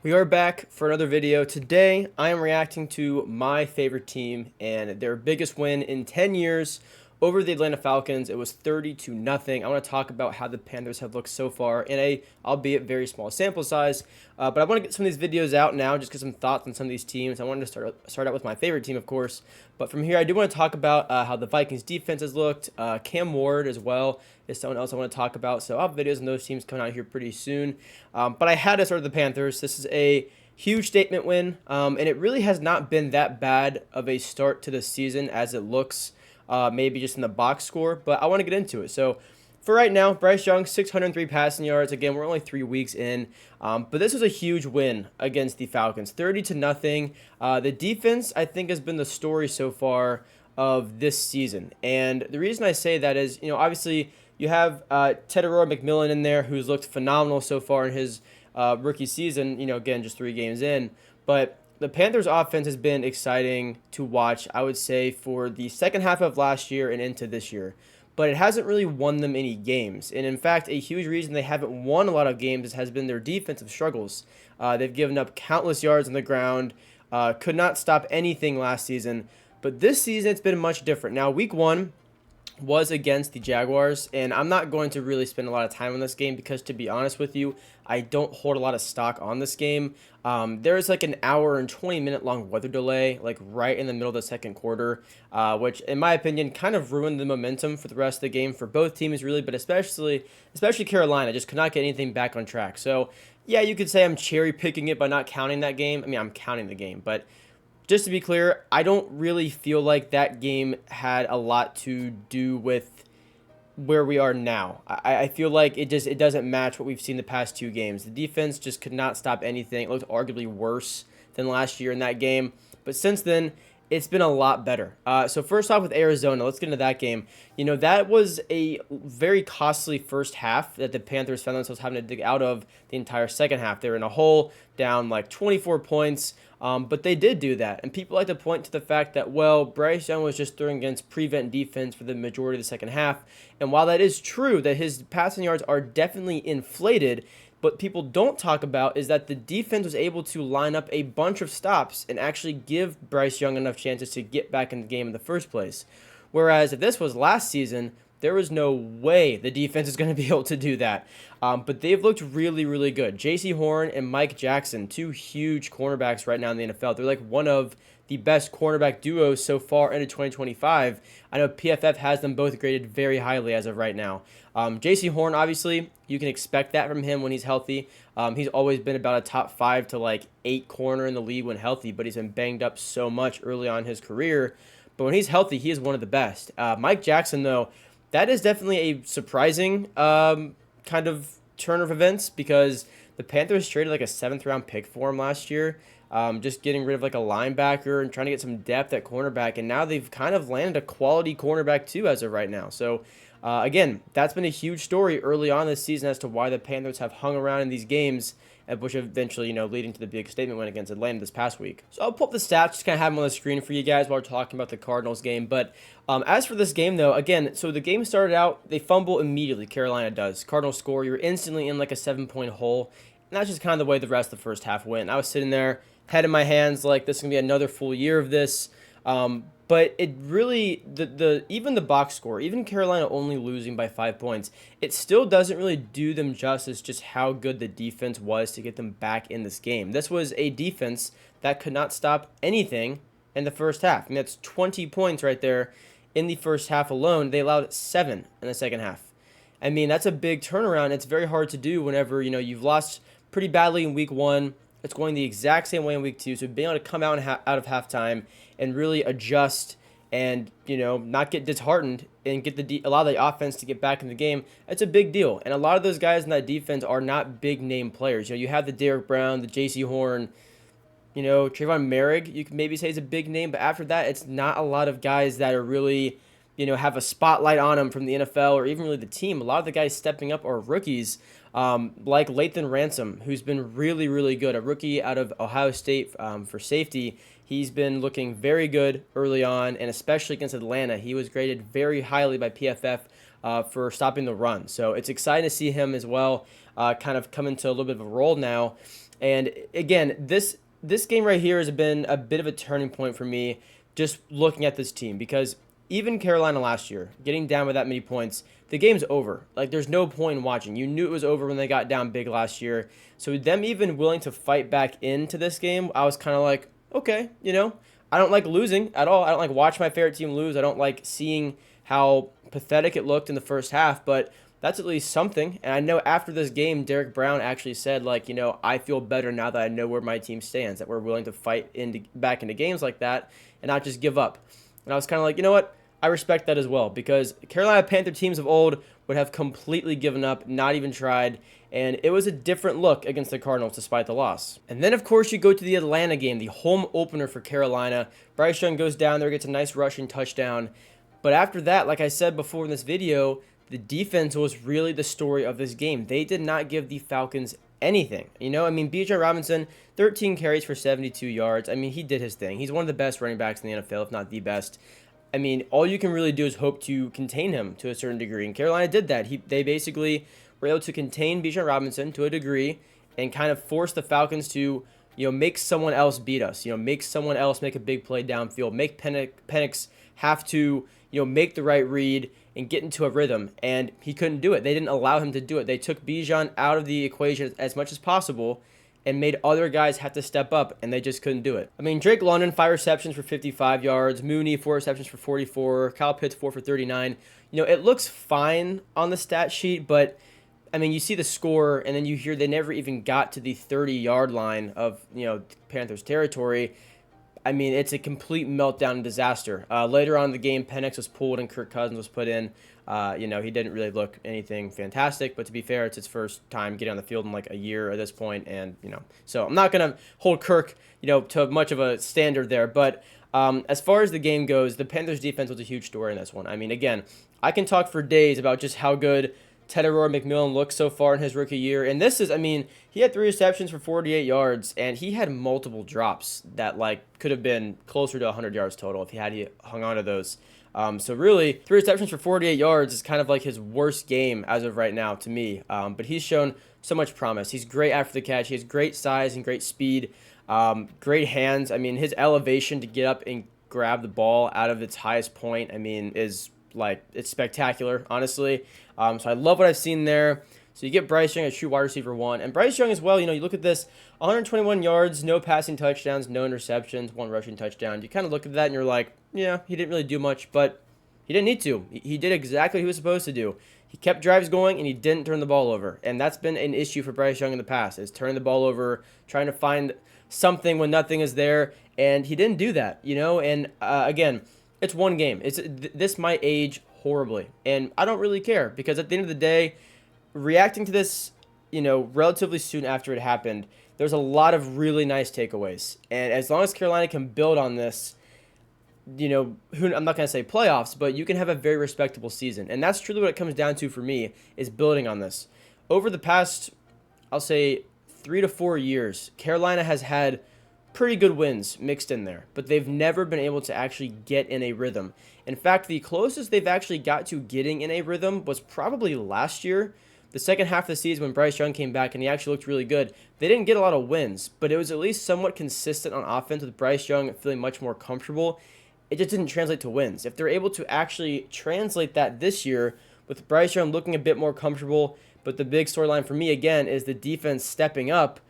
We are back for another video. Today, I am reacting to my favorite team and their biggest win in 10 years over the Atlanta Falcons. It was 30-0. I want to talk about how the Panthers have looked so far in a, albeit very small sample size. But I want to get some of these videos out now, just get some thoughts on some of these teams. I wanted to start out with my favorite team, of course. But from here, I do want to talk about how the Vikings defense has looked. Cam Ward as well is someone else I want to talk about. So I'll have videos on those teams coming out here pretty soon. But I had to start with the Panthers. This is a huge statement win, and it really has not been that bad of a start to the season as it looks, maybe just in the box score. But I want to get into it. So for right now, Bryce Young, 603 passing yards. Again, we're only 3 weeks in, but this was a huge win against the Falcons, 30-0. The defense, I think, has been the story so far of this season, and the reason I say that is, obviously you have Teteroy McMillan in there, who's looked phenomenal so far in his rookie season. Again, just 3 games in, but the Panthers offense has been exciting to watch, I would say, for the second half of last year and into this year. But it hasn't really won them any games. And in fact, a huge reason they haven't won a lot of games has been their defensive struggles. They've given up countless yards on the ground, could not stop anything last season. But this season, it's been much different. Now, week 1 was against the Jaguars, and I'm not going to really spend a lot of time on this game because, to be honest with you, I don't hold a lot of stock on this game. There's like an hour and 20-minute long weather delay, like right in the middle of the second quarter, which, in my opinion, kind of ruined the momentum for the rest of the game for both teams, really, but especially Carolina just could not get anything back on track. So, yeah, you could say I'm cherry picking it by not counting that game. I mean, I'm counting the game, but just to be clear, I don't really feel like that game had a lot to do with where we are now. I feel like it doesn't match what we've seen the past 2 games. The defense just could not stop anything. It looked arguably worse than last year in that game. But since then, it's been a lot better. So first off with Arizona, let's get into that game. That was a very costly first half that the Panthers found themselves having to dig out of the entire second half. They were in a hole, down like 24 points, but they did do that. And people like to point to the fact that, well, Bryce Young was just throwing against prevent defense for the majority of the second half. And while that is true, that his passing yards are definitely inflated, what people don't talk about is that the defense was able to line up a bunch of stops and actually give Bryce Young enough chances to get back in the game in the first place. Whereas if this was last season, there was no way the defense is going to be able to do that. But they've looked really, really good. J.C. Horn and Mike Jackson, 2 huge cornerbacks right now in the NFL. They're like one of the best cornerback duos so far into 2025. I know PFF has them both graded very highly as of right now. J.C. Horn, obviously, you can expect that from him when he's healthy. He's always been about a top 5 to like 8 corner in the league when healthy, but he's been banged up so much early on in his career. But when he's healthy, he is one of the best. Mike Jackson, though, that is definitely a surprising kind of turn of events because the Panthers traded like a 7th-round pick for him last year, just getting rid of like a linebacker and trying to get some depth at cornerback, and now they've kind of landed a quality cornerback too as of right now. So again, that's been a huge story early on this season as to why the Panthers have hung around in these games, which eventually, leading to the big statement win against Atlanta this past week. So I'll pull up the stats, just kind of have them on the screen for you guys while we're talking about the Cardinals game. But as for this game, though, again, so the game started out, they fumble immediately, Carolina does. Cardinals score, you're instantly in like a 7-point hole. And that's just kind of the way the rest of the first half went. I was sitting there, head in my hands, like this is going to be another full year of this. But it really, even the box score, even Carolina only losing by 5 points, it still doesn't really do them justice just how good the defense was to get them back in this game. This was a defense that could not stop anything in the first half. I mean, that's 20 points right there in the first half alone. They allowed 7 in the second half. I mean, that's a big turnaround. It's very hard to do whenever, you've lost pretty badly in week 1. It's going the exact same way in week 2. So being able to come out of halftime and really adjust and, not get disheartened and get allow the offense to get back in the game, it's a big deal. And a lot of those guys in that defense are not big name players. You have the Derrick Brown, the J.C. Horn, Trayvon Merrick, you can maybe say is a big name, but after that, it's not a lot of guys that are really, have a spotlight on them from the NFL or even really the team. A lot of the guys stepping up are rookies, like Lathan Ransom, who's been really, really good, a rookie out of Ohio State for safety. He's been looking very good early on, and especially against Atlanta. He was graded very highly by PFF for stopping the run. So it's exciting to see him as well kind of come into a little bit of a role now. And again, this game right here has been a bit of a turning point for me just looking at this team, because even Carolina last year, getting down by that many points, the game's over. Like, there's no point in watching. You knew it was over when they got down big last year. So them even willing to fight back into this game, I was kind of like, okay, I don't like losing at all. I don't like watching my favorite team lose. I don't like seeing how pathetic it looked in the first half, but that's at least something. And I know after this game, Derek Brown actually said, like, I feel better now that I know where my team stands, that we're willing to fight back into games like that and not just give up. And I was kind of like, you know what? I respect that as well, because Carolina Panther teams of old would have completely given up, not even tried, and it was a different look against the Cardinals despite the loss. And then, of course, you go to the Atlanta game, the home opener for Carolina. Bryce Young goes down there, gets a nice rushing touchdown. But after that, like I said before in this video, the defense was really the story of this game. They did not give the Falcons anything. Bijan Robinson, 13 carries for 72 yards. He did his thing. He's one of the best running backs in the NFL, if not the best. All you can really do is hope to contain him to a certain degree, and Carolina did that. They basically were able to contain Bijan Robinson to a degree and kind of force the Falcons to, make someone else beat us. Make someone else make a big play downfield. Make Penix have to, make the right read and get into a rhythm, and he couldn't do it. They didn't allow him to do it. They took Bijan out of the equation as much as possible and made other guys have to step up, and they just couldn't do it. Drake London, 5 receptions for 55 yards. Mooney, 4 receptions for 44. Kyle Pitts, 4 for 39. It looks fine on the stat sheet, but, you see the score, and then you hear they never even got to the 30-yard line of, Panthers territory. It's a complete meltdown and disaster. Later on in the game, Penix was pulled and Kirk Cousins was put in. He didn't really look anything fantastic, but to be fair, it's his first time getting on the field in like a year at this point, and so I'm not gonna hold Kirk, to much of a standard there. But as far as the game goes, the Panthers defense was a huge story in this one. Again, I can talk for days about just how good Teddy McMillan looks so far in his rookie year, and this is, he had 3 receptions for 48 yards, and he had multiple drops that could have been closer to 100 yards total if he hung on to those. So really, 3 receptions for 48 yards is kind of like his worst game as of right now to me. But he's shown so much promise. He's great after the catch. He has great size and great speed, great hands. His elevation to get up and grab the ball out of its highest point, is it's spectacular, honestly. So I love what I've seen there. So you get Bryce Young, a true wide receiver 1. And Bryce Young as well, you look at this, 121 yards, no passing touchdowns, no interceptions, 1 rushing touchdown. You kind of look at that and you're like, yeah, he didn't really do much, but he didn't need to. He did exactly what he was supposed to do. He kept drives going, and he didn't turn the ball over. And that's been an issue for Bryce Young in the past, is turning the ball over, trying to find something when nothing is there. And he didn't do that, And again, it's one game. This might age horribly, and I don't really care, because at the end of the day, reacting to this, relatively soon after it happened, there's a lot of really nice takeaways. And as long as Carolina can build on this, I'm not going to say playoffs, but you can have a very respectable season. And that's truly what it comes down to for me, is building on this. Over the past, I'll say 3 to 4 years, Carolina has had pretty good wins mixed in there, but they've never been able to actually get in a rhythm. In fact, the closest they've actually got to getting in a rhythm was probably last year, the second half of the season when Bryce Young came back and he actually looked really good. They didn't get a lot of wins, but it was at least somewhat consistent on offense with Bryce Young feeling much more comfortable. It just didn't translate to wins. If they're able to actually translate that this year with Bryce Young looking a bit more comfortable, but the big storyline for me, again, is the defense stepping up,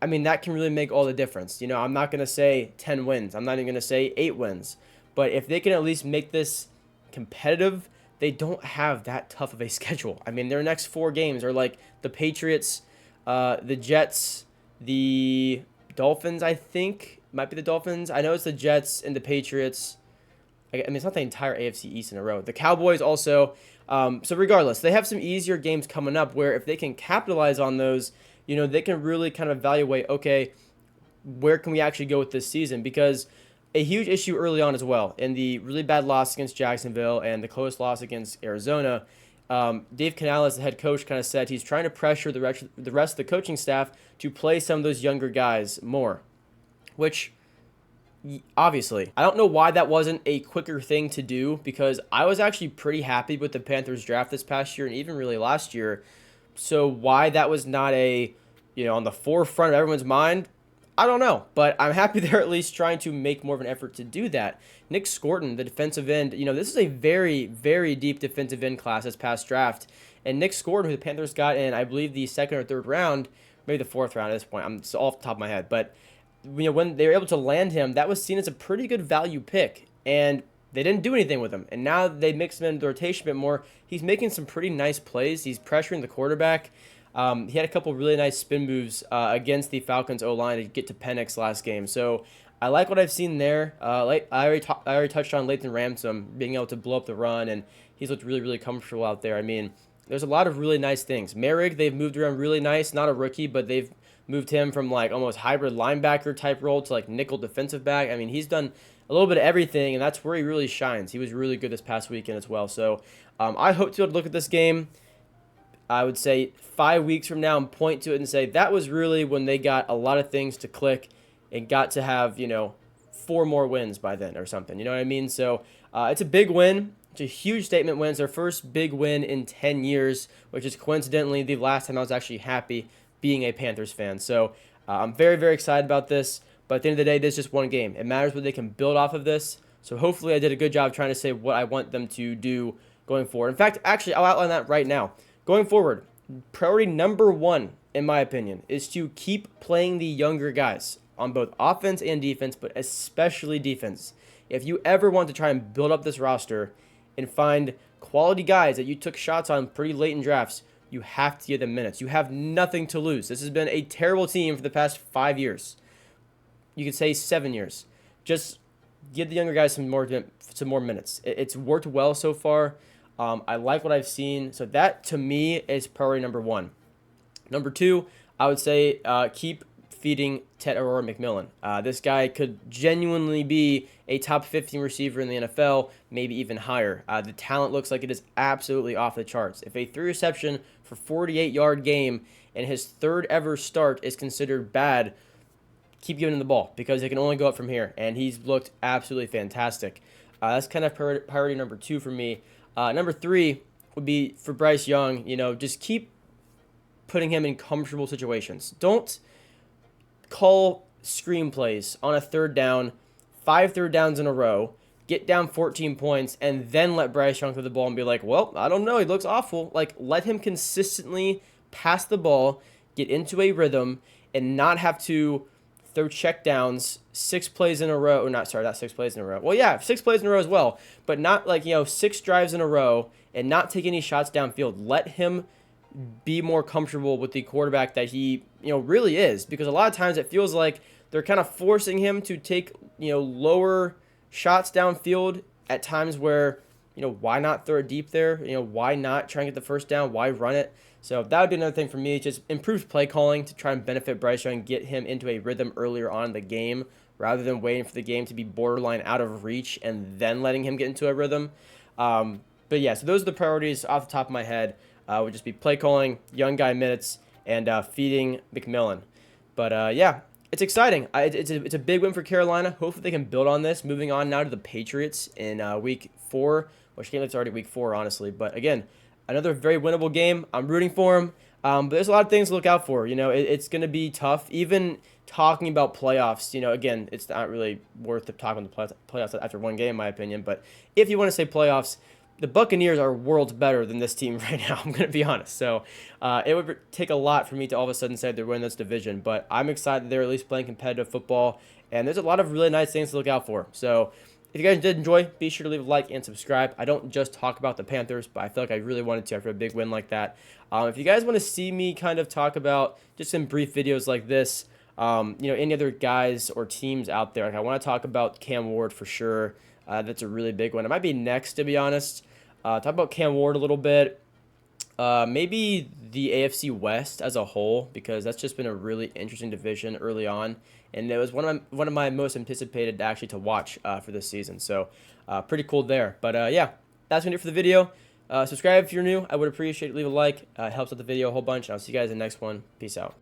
that can really make all the difference. I'm not going to say 10 wins. I'm not even going to say 8 wins. But if they can at least make this competitive, they don't have that tough of a schedule. Their next 4 games are like the Patriots, the Jets, the Dolphins, I think. Might be the Dolphins. I know it's the Jets and the Patriots. It's not the entire AFC East in a row. The Cowboys also. So regardless, they have some easier games coming up where if they can capitalize on those, they can really kind of evaluate, okay, where can we actually go with this season? Because a huge issue early on as well, in the really bad loss against Jacksonville and the close loss against Arizona, Dave Canales, the head coach, kind of said he's trying to pressure the rest of the coaching staff to play some of those younger guys more, which obviously, I don't know why that wasn't a quicker thing to do, because I was actually pretty happy with the Panthers draft this past year and even really last year. So why that was not a, on the forefront of everyone's mind, I don't know, but I'm happy they're at least trying to make more of an effort to do that. Nick Scorton, the defensive end, this is a very, very deep defensive end class this past draft. And Nick Scorton, who the Panthers got in, I believe, the second or third round, maybe the fourth round at this point. I'm off the top of my head. But, when they were able to land him, that was seen as a pretty good value pick. And they didn't do anything with him. And now they mix him into the rotation a bit more. He's making some pretty nice plays. He's pressuring the quarterback. He had a couple really nice spin moves against the Falcons O-line to get to Penix last game. So I like what I've seen there. I already touched on Lathan Ransom being able to blow up the run, and he's looked really, really comfortable out there. I mean, there's a lot of really nice things. Merrick, they've moved around really nice. Not a rookie, but they've moved him from like almost hybrid linebacker type role to like nickel defensive back. I mean, he's done a little bit of everything, and that's where he really shines. He was really good this past weekend as well. So I hope to be able to look at this game, I would say 5 weeks from now, and point to it and say that was really when they got a lot of things to click and got to have, 4 more wins by then or something. You know what I mean? So it's a big win. It's a huge statement win. It's their first big win in 10 years, which is coincidentally the last time I was actually happy being a Panthers fan. So I'm very, very excited about this. But at the end of the day, this is just one game. It matters what they can build off of this. So hopefully I did a good job trying to say what I want them to do going forward. In fact, actually, I'll outline that right now. Going forward, priority number 1, in my opinion, is to keep playing the younger guys on both offense and defense, but especially defense. If you ever want to try and build up this roster and find quality guys that you took shots on pretty late in drafts, you have to give them minutes. You have nothing to lose. This has been a terrible team for the past 5 years. You could say 7 years. Just give the younger guys some more minutes. It's worked well so far. I like what I've seen. So that, to me, is priority number 1. Number 2, I would say keep feeding Ted Aurora McMillan. This guy could genuinely be a top 15 receiver in the NFL, maybe even higher. The talent looks like it is absolutely off the charts. If a 3-reception for 48-yard game and his third ever start is considered bad, keep giving him the ball because it can only go up from here. And he's looked absolutely fantastic. That's kind of priority number 2 for me. Number 3 would be for Bryce Young. Just keep putting him in comfortable situations. Don't call screenplays on a third down, 5 third downs in a row, get down 14 points, and then let Bryce Young throw the ball and be like, well, I don't know, he looks awful. Like, let him consistently pass the ball, get into a rhythm, and not have to throw check downs 6 plays in a row. Or not 6 plays in a row. Well, yeah, 6 plays in a row as well, but not like, 6 drives in a row and not take any shots downfield. Let him be more comfortable with the quarterback that he, really is, because a lot of times it feels like they're kind of forcing him to take, lower shots downfield at times where, why not throw it deep there? Why not try and get the first down? Why run it? So that would be another thing for me, just improved play calling to try and benefit Bryce Young, get him into a rhythm earlier on in the game rather than waiting for the game to be borderline out of reach and then letting him get into a rhythm. But yeah, so those are the priorities off the top of my head. Would just be play calling, young guy minutes, and feeding McMillan. But yeah, it's exciting. It's a big win for Carolina. Hopefully they can build on this. Moving on now to the Patriots in week 4, which game it's already week 4, honestly. But again, another very winnable game. I'm rooting for them. But there's a lot of things to look out for. It's going to be tough. Even talking about playoffs, again, it's not really worth talking about the playoffs after one game, in my opinion. But if you want to say playoffs, the Buccaneers are worlds better than this team right now, I'm going to be honest. So it would take a lot for me to all of a sudden say they're winning this division. But I'm excited they're at least playing competitive football. And there's a lot of really nice things to look out for. So if you guys did enjoy, be sure to leave a like and subscribe. I don't just talk about the Panthers, but I feel like I really wanted to after a big win like that. If you guys want to see me kind of talk about just some brief videos like this, any other guys or teams out there, like I want to talk about Cam Ward for sure. That's a really big one. It might be next, to be honest. Talk about Cam Ward a little bit. Maybe the AFC West as a whole, because that's just been a really interesting division early on, and it was one of my most anticipated actually to watch for this season. So pretty cool there. But yeah, that's gonna do it for the video. Subscribe if you're new. I would appreciate it. Leave a like. It helps out the video a whole bunch. And I'll see you guys in the next one. Peace out.